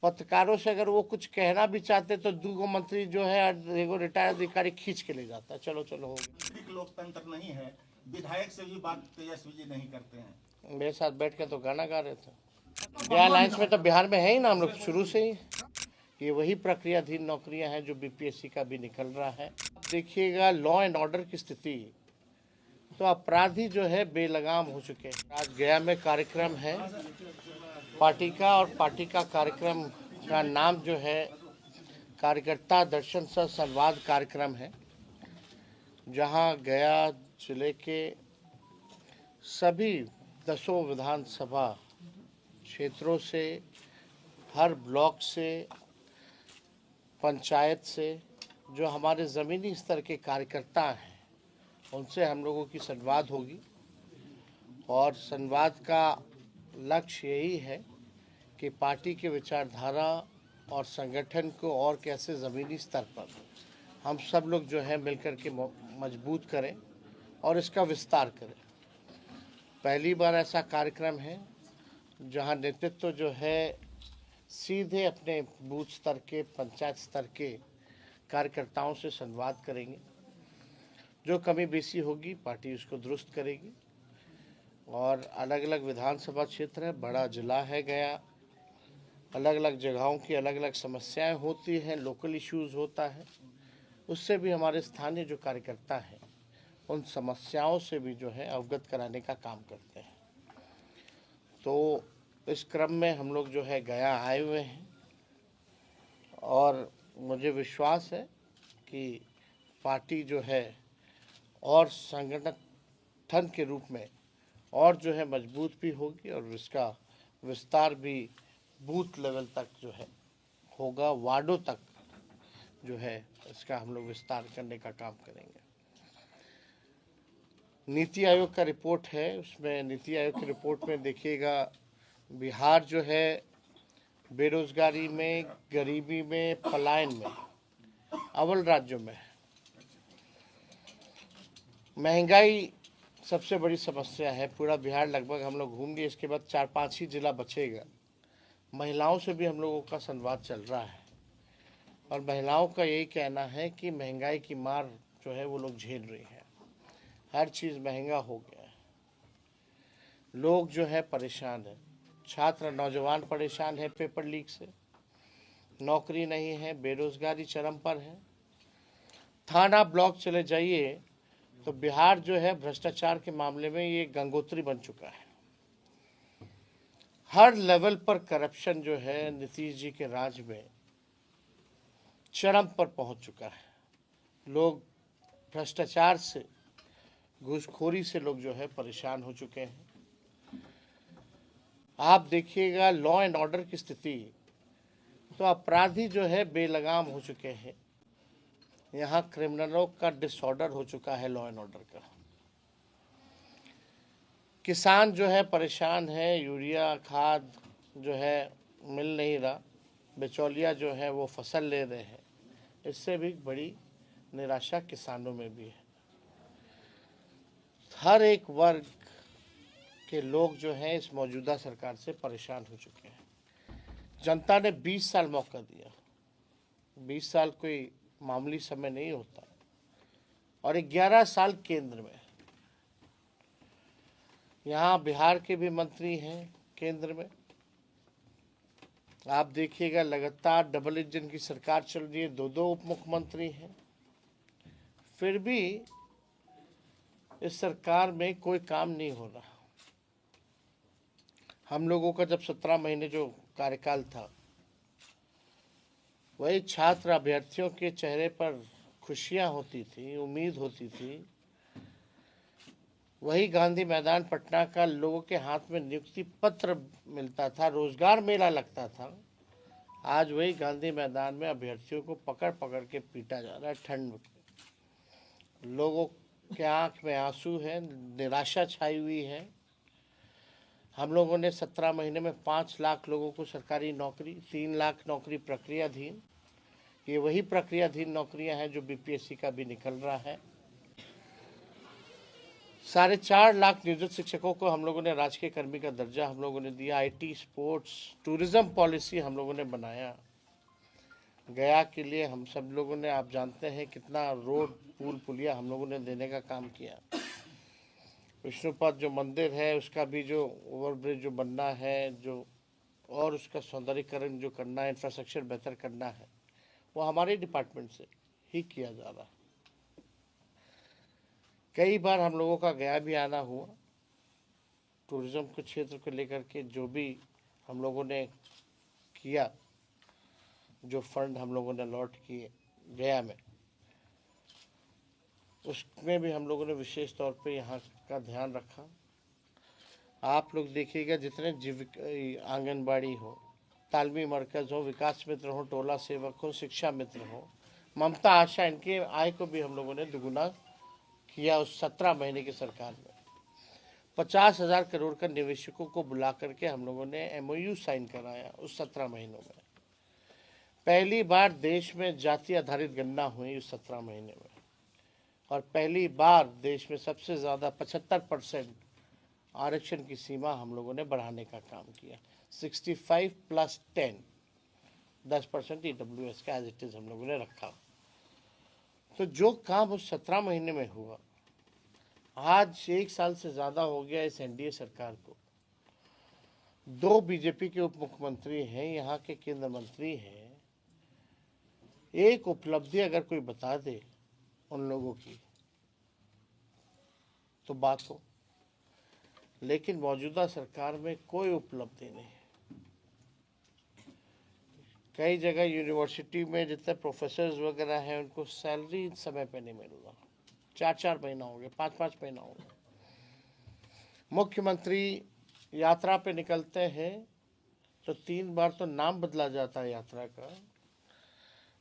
पत्रकारों से अगर वो कुछ कहना भी चाहते तो दूगो मंत्री जो है एगो रिटायर्ड अधिकारी खींच के ले जाता। चलो चलो हो गया। लोकतंत्र नहीं है, विधायक से भी बात तेजस्वी जी नहीं करते हैं। मेरे साथ बैठ के तो गाना गा रहे थे। बिहार अलायंस में तो बिहार में है ही ना हम लोग शुरू से ही। ये वही प्रक्रियाधीन नौकरियां हैं जो बीपीएससी का भी निकल रहा है। देखिएगा लॉ एंड ऑर्डर की स्थिति, तो अपराधी जो है बेलगाम हो चुके हैं। आज गया में कार्यक्रम है पार्टी का, और पार्टी का कार्यक्रम का नाम जो है कार्यकर्ता दर्शन सह संवाद कार्यक्रम है, जहां गया जिले के सभी 10 विधानसभा क्षेत्रों से, हर ब्लॉक से, पंचायत से जो हमारे ज़मीनी स्तर के कार्यकर्ता हैं उनसे हम लोगों की संवाद होगी। और संवाद का लक्ष्य यही है कि पार्टी के विचारधारा और संगठन को और कैसे ज़मीनी स्तर पर हम सब लोग जो है मिलकर के मजबूत करें और इसका विस्तार करें। पहली बार ऐसा कार्यक्रम है जहां नेतृत्व जो है सीधे अपने बूथ स्तर के, पंचायत स्तर के कार्यकर्ताओं से संवाद करेंगे। जो कमी बेसी होगी पार्टी उसको दुरुस्त करेगी। और अलग अलग विधानसभा क्षेत्र है, बड़ा जिला है गया, अलग अलग जगहों की अलग अलग समस्याएं होती हैं, लोकल इश्यूज होता है। उससे भी हमारे स्थानीय जो कार्यकर्ता हैं उन समस्याओं से भी जो है अवगत कराने का काम करते हैं। तो इस क्रम में हम लोग जो है गया आए हुए हैं और मुझे विश्वास है कि पार्टी जो है और संगठन के रूप में और जो है मजबूत भी होगी और इसका विस्तार भी बूथ लेवल तक जो है होगा, वार्डों तक जो है इसका हम लोग विस्तार करने का काम करेंगे। नीति आयोग का रिपोर्ट है, उसमें नीति आयोग की रिपोर्ट में देखिएगा बिहार जो है बेरोजगारी में, गरीबी में, पलायन में अव्वल राज्यों में है। महंगाई सबसे बड़ी समस्या है। पूरा बिहार लगभग हम लोग घूम गए, इसके बाद 4-5 ही जिला बचेगा। महिलाओं से भी हम लोगों का संवाद चल रहा है और महिलाओं का यही कहना है कि महंगाई की मार जो है वो लोग झेल रही हैं। हर चीज़ महंगा हो गया है, लोग जो है परेशान हैं। छात्र नौजवान परेशान है पेपर लीक से, नौकरी नहीं है, बेरोजगारी चरम पर है। थाना ब्लॉक चले जाइए तो बिहार जो है भ्रष्टाचार के मामले में ये गंगोत्री बन चुका है। हर लेवल पर करप्शन जो है नीतीश जी के राज में चरम पर पहुंच चुका है। लोग भ्रष्टाचार से, घूसखोरी से लोग जो है परेशान हो चुके हैं। आप देखिएगा लॉ एंड ऑर्डर की स्थिति, तो अपराधी जो है बेलगाम हो चुके हैं। यहाँ क्रिमिनलों का डिसऑर्डर हो चुका है लॉ एंड ऑर्डर का। किसान जो है परेशान है, यूरिया खाद जो है मिल नहीं रहा, बिचौलिया जो है वो फसल ले रहे हैं। इससे भी बड़ी निराशा किसानों में भी है। हर एक वर्ग के लोग जो हैं इस मौजूदा सरकार से परेशान हो चुके हैं। जनता ने 20 साल मौका दिया। 20 साल कोई मामूली समय नहीं होता, और 11 साल केंद्र में। यहाँ बिहार के भी मंत्री हैं केंद्र में। आप देखिएगा लगातार डबल इंजन की सरकार चल रही है, 2-2 उप मुख्यमंत्री हैं। फिर भी इस सरकार में कोई काम नहीं हो रहा। हम लोगों का जब 17 महीने जो कार्यकाल था, वही छात्र अभ्यर्थियों के चेहरे पर खुशियां होती थी, उम्मीद होती थी। वही गांधी मैदान पटना का लोगों के हाथ में नियुक्ति पत्र मिलता था, रोजगार मेला लगता था। आज वही गांधी मैदान में अभ्यर्थियों को पकड़ पकड़ के पीटा जा रहा है ठंड में। लोगों के आंख में आंसू है, निराशा छाई हुई है। हम लोगों ने 17 महीने में 5 लाख लोगों को सरकारी नौकरी, 3 लाख नौकरी प्रक्रियाधीन। ये वही प्रक्रियाधीन नौकरियां हैं जो बीपीएससी का भी निकल रहा है। 4.5 लाख नियोजित शिक्षकों को हम लोगों ने राजकीय कर्मी का दर्जा हम लोगों ने दिया। IT, स्पोर्ट्स, टूरिज्म पॉलिसी हम लोगों ने बनाया। गया के लिए हम सब लोगों ने, आप जानते हैं कितना रोड, पुल, पुलिया हम लोगों ने देने का काम किया। विष्णुपद जो मंदिर है उसका भी जो ओवरब्रिज जो बनना है, जो और उसका सौंदर्यीकरण जो करना है, इंफ्रास्ट्रक्चर बेहतर करना है, वो हमारे डिपार्टमेंट से ही किया जा रहा है। कई बार हम लोगों का गया भी आना हुआ। टूरिज्म के क्षेत्र को लेकर के जो भी हम लोगों ने किया, जो फंड हम लोगों ने अलॉट किए गया में, उसमें भी हम लोगों ने विशेष तौर पे यहाँ का ध्यान रखा। आप लोग देखिएगा, जितने जीविका आंगनबाड़ी हो, तालमी मरकज़ हो, विकास मित्र हो, टोला सेवक हो, शिक्षा मित्र हो, ममता आशा, इनके आय को भी हम लोगों ने दुगुना किया उस 17 महीने की सरकार में। 50,000 करोड़ का निवेशकों को बुला करके हम लोगों ने MOU साइन कराया उस 17 महीनों में। पहली बार देश में जाति आधारित गणना हुई उस 17 महीने में, और पहली बार देश में सबसे ज़्यादा 75% आरक्षण की सीमा हम लोगों ने बढ़ाने का काम किया। 65 + 10% EWS का एज इट इज़ हम लोगों ने रखा। तो जो काम उस 17 महीने में हुआ, आज 1 साल से ज़्यादा हो गया इस NDA सरकार को। 2 BJP के उप मुख्यमंत्री हैं, यहाँ के केंद्र मंत्री हैं। एक उपलब्धि अगर कोई बता दे उन लोगों की तो बात हो, लेकिन मौजूदा सरकार में कोई उपलब्धि नहीं। कई जगह यूनिवर्सिटी में जितने प्रोफेसर्स वगैरह हैं उनको सैलरी समय पे नहीं मिल रहा। 4-4 महीना हो गया, 5-5 महीना हो गया। मुख्यमंत्री यात्रा पे निकलते हैं तो 3 बार तो नाम बदला जाता है यात्रा का,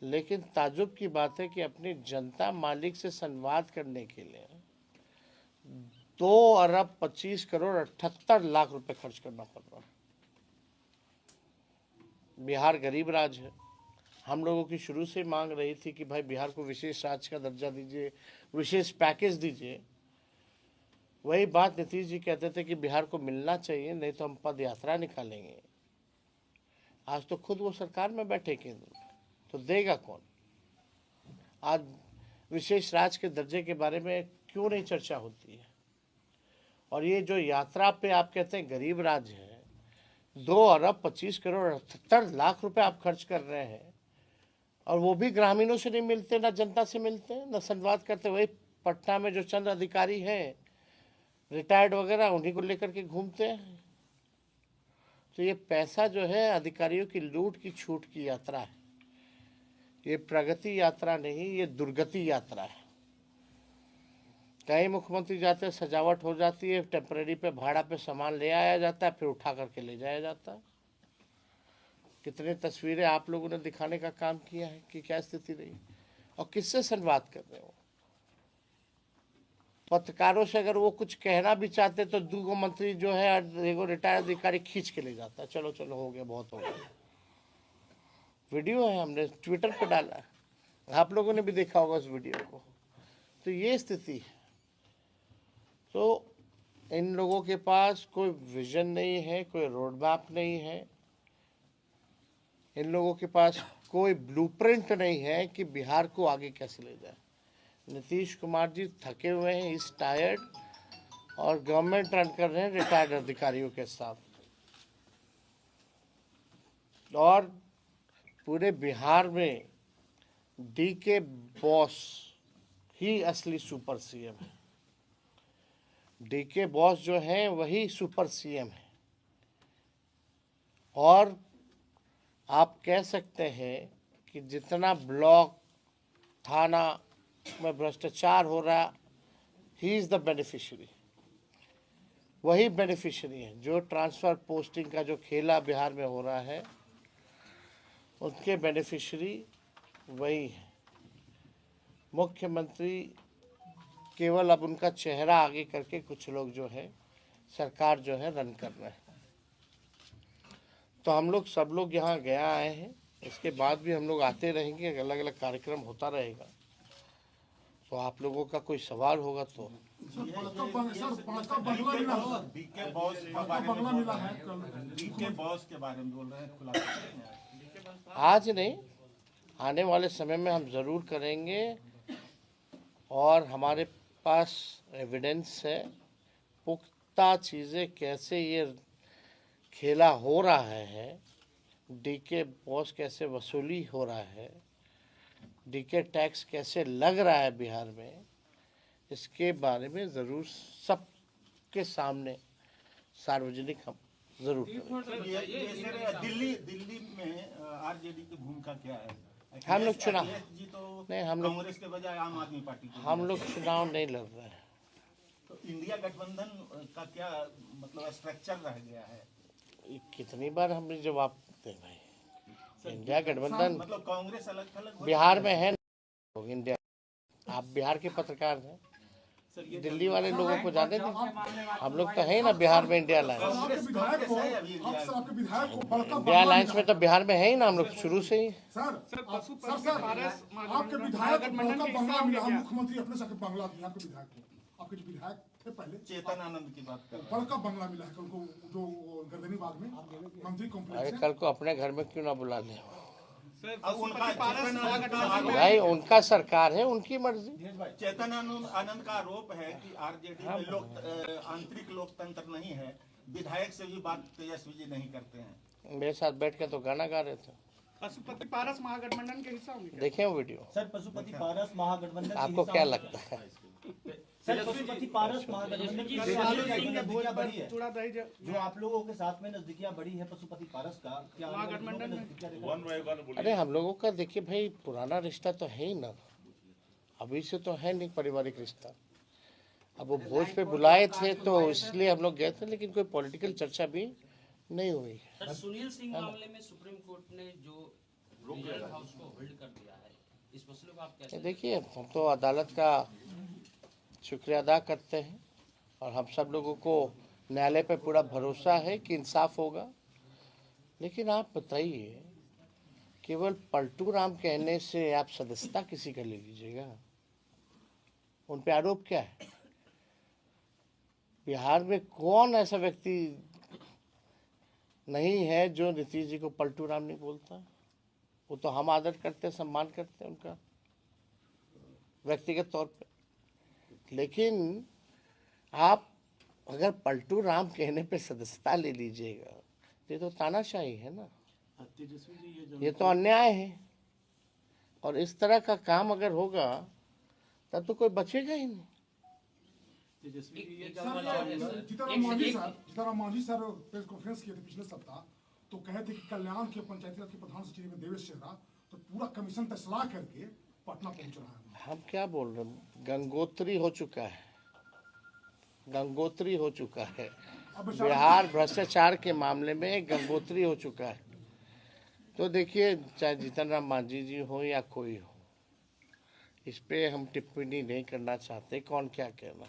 लेकिन ताज्जुब की बात है कि अपनी जनता मालिक से संवाद करने के लिए 2 अरब 25 करोड़ 78 लाख रुपए खर्च करना पड़ रहा है। बिहार गरीब राज्य है। हम लोगों की शुरू से मांग रही थी कि भाई बिहार को विशेष राज्य का दर्जा दीजिए, विशेष पैकेज दीजिए। वही बात नीतीश जी कहते थे कि बिहार को मिलना चाहिए, नहीं तो हम पद यात्रा निकालेंगे। आज तो खुद वो सरकार में बैठे केंद्र में, तो देगा कौन? आज विशेष राज्य के दर्जे के बारे में क्यों नहीं चर्चा होती है? और ये जो यात्रा पे आप कहते हैं गरीब राज्य है, 2 अरब 25 करोड़ 78 लाख रुपए आप खर्च कर रहे हैं, और वो भी ग्रामीणों से नहीं मिलते, ना जनता से मिलते, ना संवाद करते। वही पटना में जो चंद अधिकारी हैं रिटायर्ड वगैरह, उन्हीं को लेकर के घूमते हैं। तो ये पैसा जो है अधिकारियों की लूट की छूट की यात्रा है। ये प्रगति यात्रा नहीं, ये दुर्गति यात्रा है। कई मुख्यमंत्री जाते हैं, सजावट हो जाती है, टेम्पररी पे भाड़ा पे सामान ले आया जाता है, फिर उठा करके ले जाया जाता है। कितनी तस्वीरें आप लोगों ने दिखाने का काम किया है कि क्या स्थिति रही, और किससे संवाद कर रहे हो? पत्रकारों से अगर वो कुछ कहना भी चाहते तो 2 मंत्री जो है, एगो रिटायर्ड अधिकारी खींच के ले जाता है, चलो चलो हो गया, बहुत हो गया। वीडियो है, हमने ट्विटर पर डाला है, आप लोगों ने भी देखा होगा उस वीडियो को। तो ये स्थिति है। तो इन लोगों के पास कोई विजन नहीं है, कोई रोड मैप नहीं है, इन लोगों के पास कोई ब्लूप्रिंट नहीं है कि बिहार को आगे कैसे ले जाए। नीतीश कुमार जी थके हुए हैं, इज टायर्ड, और गवर्नमेंट रन कर रहे हैं रिटायर्ड अधिकारियों के साथ। और पूरे बिहार में DK बॉस ही असली सुपर CM है। DK बॉस जो है वही सुपर CM है। और आप कह सकते हैं कि जितना ब्लॉक थाना में भ्रष्टाचार हो रहा, ही इज़ द बेनिफिशियरी, वही बेनिफिशियरी है। जो ट्रांसफ़र पोस्टिंग का जो खेला बिहार में हो रहा है, उनके बेनिफिशियरी वही है। मुख्यमंत्री केवल अब उनका चेहरा आगे करके कुछ लोग जो है सरकार जो है रन कर रहे हैं। तो हम लोग सब लोग यहाँ गया आए हैं, इसके बाद भी हम लोग आते रहेंगे, अलग अलग कार्यक्रम होता रहेगा। तो आप लोगों का कोई सवाल होगा तो डीके बॉस के बारे में बोल रहे हैं, डीके बॉस के बारे में बोल रहे हैं, खुलासा करेंगे आज नहीं, आने वाले समय में हम ज़रूर करेंगे। और हमारे पास एविडेंस है, पुख्ता चीज़ें कैसे ये खेला हो रहा है, डीके बॉस कैसे वसूली हो रहा है, डीके टैक्स कैसे लग रहा है बिहार में, इसके बारे में ज़रूर सबके सामने सार्वजनिक हम ज़रूर करेंगे। ये दिल्ली में आरजेडी की भूमिका क्या है? हम लोग चुनाव जी तो नहीं, हम लोग कांग्रेस के बजाय आम आदमी पार्टी को हम लोग चुनाव नहीं लड़ रहे हैं। तो इंडिया गठबंधन का क्या मतलब स्ट्रक्चर रह गया है? ये कितनी बार हमने जवाब दें भाई, इंडिया गठबंधन मतलब कांग्रेस अलग थलग बिहार में है ना, इंडिया। आप बिहार के पत्रकार हैं, दिल्ली वाले लोगों को जाने दें, हम लोग तो है ना बिहार में इंडिया अलायंस। इंडिया अलायंस में तो बिहार में है ही ना हम लोग शुरू से ही। आपके विधायक बंगला मिला, मुख्यमंत्री अपने से बंगला दिया आपके विधायक को। आपके जो विधायक थे पहले, चेतन आनंद की बात कर रहे हैं। बड़का बंगला मिला है उनको, जो गर्दनी बाग में मंत्री अरे कॉम्प्लेक्स है। कल को अपने घर में क्यों ना बुला लें अब उनका भाई, उनका सरकार है, उनकी मर्जी। चेतन आनंद का आरोप है कि आरजेडी में आंतरिक लोकतंत्र नहीं है, विधायक से भी बात तेजस्वी जी नहीं करते हैं। मेरे साथ बैठ के तो गाना गा रहे थे। पशुपति पारस महागठबंधन के हिस्सा होंगे। देखें वो वीडियो। सर, पशुपति पारस महागठबंधन आपको क्या लगता है? सर, पशुपति पारस महागठबंधन की नजदीकियां बढ़ी है, जो आप लोगों के साथ में नजदीकियां बढ़ी है पशुपति पारस का, क्या महागठबंधन में अरे हम लोगों का देखिए भाई, पुराना रिश्ता तो है ही ना, अभी से तो है नहीं पारिवारिक रिश्ता। अब वो भोज पे बुलाए थे तो इसलिए हम लोग गए थे, लेकिन कोई पॉलिटिकल चर्चा भी नहीं हुई। सर, सुनील सिंह मामले में सुप्रीम कोर्ट ने जो रिजल्ट हाउस को होल्ड कर दिया है, इस मसले को आप कैसे देखिए, हम तो अदालत का शुक्रिया अदा करते हैं और हम सब लोगों को न्यायालय पे पूरा भरोसा है कि इंसाफ होगा। लेकिन आप बताइए, केवल पलटू राम कहने से आप सदस्यता किसी का ले लीजिएगा? उन पे आरोप क्या है? बिहार में कौन ऐसा व्यक्ति नहीं है जो नीतीश जी को पलटू राम नहीं बोलता? वो तो हम आदर करते हैं, सम्मान करते हैं उनका व्यक्तिगत तौर पे। लेकिन आप अगर पलटू राम कहने पे सदस्यता ले लीजिएगा, ये तो तानाशाही है ना, ये तो अन्याय है। और इस तरह का काम अगर होगा तब तो कोई बचेगा ही नहीं। Jitanram Manjhi sir press conference किए थे पिछले सप्ताह, तो कहे थे कि कल्याण के पंचायती राज के प्रधान सचिव में देवेश चेहरा तो पूरा कमीशन तक सलाह करके पटना पहुंच रहा है। हम क्या बोल रहे हैं, गंगोत्री हो चुका है, गंगोत्री हो चुका है। बिहार भ्रष्टाचार के मामले में गंगोत्री हो चुका है। तो देखिए, चाहे जीतन राम मांझी जी हो या कोई हो, इस पे हम टिप्पणी नहीं करना चाहते कौन क्या कहना,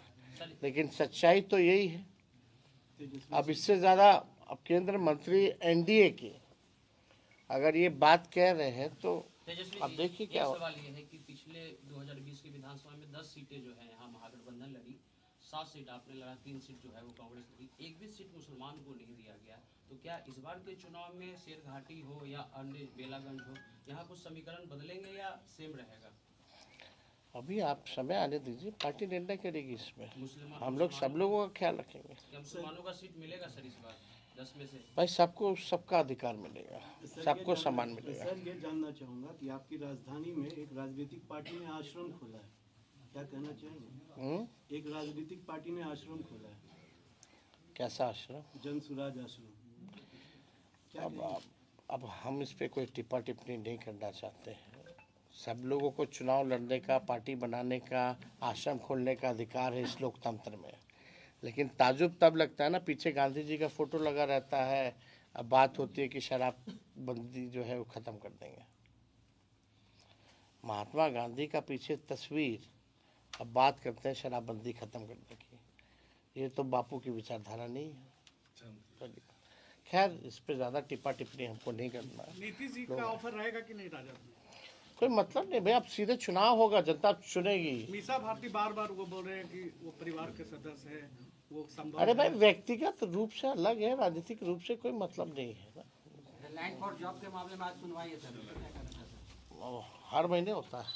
लेकिन सच्चाई तो यही है। अब इससे ज़्यादा, अब केंद्र मंत्री एनडीए के अगर ये बात कह रहे हैं तो अब देखिए क्या हो। सवाल ये है कि पिछले 2020 की विधानसभा में 10 सीटें जो है यहाँ महागठबंधन लड़ी, 7 सीट आपने लड़ा, 3 सीट जो है वो कांग्रेस लड़ी, एक भी सीट मुसलमान को नहीं दिया गया। तो क्या इस बार के चुनाव में शेरघाटी हो या अन्य बेलागंज हो, यहाँ कुछ समीकरण बदलेंगे या सेम रहेगा? अभी आप समय आने दीजिए, पार्टी निर्णय करेगी इसमें। हम लोग सब लोगों का ख्याल रखेंगे। मुसलमानों का सीट मिलेगा सर इस बार 10 में से? भाई, सबको सबका अधिकार मिलेगा, सबको सम्मान मिलेगा। सर, ये जानना चाहूँगा कि आपकी राजधानी में एक राजनीतिक पार्टी ने आश्रम खोला है, क्या कहना चाहेंगे? एक राजनीतिक पार्टी ने आश्रम खोला है। कैसा आश्रम? जन सुराज आश्रम। अब हम इस पे कोई टिप्पा टिप्पणी नहीं करना चाहते हैं। सब लोगों को चुनाव लड़ने का, पार्टी बनाने का, आश्रम खोलने का अधिकार है इस लोकतंत्र में। लेकिन ताजुब तब लगता है ना, पीछे गांधी जी का फोटो लगा रहता है, अब बात होती है कि शराबबंदी जो है वो ख़त्म कर देंगे। महात्मा गांधी का पीछे तस्वीर, अब बात करते हैं शराबबंदी ख़त्म करने की। ये तो बापू की विचारधारा नहीं है। खैर, इस पे ज़्यादा टिप्पा टिप्पणी हमको नहीं करना। नीतीश जी का ऑफर रहेगा कि नहीं राजद में? कोई मतलब नहीं भाई, अब सीधे चुनाव होगा, जनता चुनेगी। मीसा भारती बार बार वो बोल रहे हैं कि वो परिवार के सदस्य है, वो संभव अरे भाई है। व्यक्तिगत रूप से अलग है, राजनीतिक रूप से कोई मतलब नहीं है ना। लैंड फॉर जॉब के मामले में आज सुनवाई है सर, क्या कहना चाहते हैं? हर महीने होता है।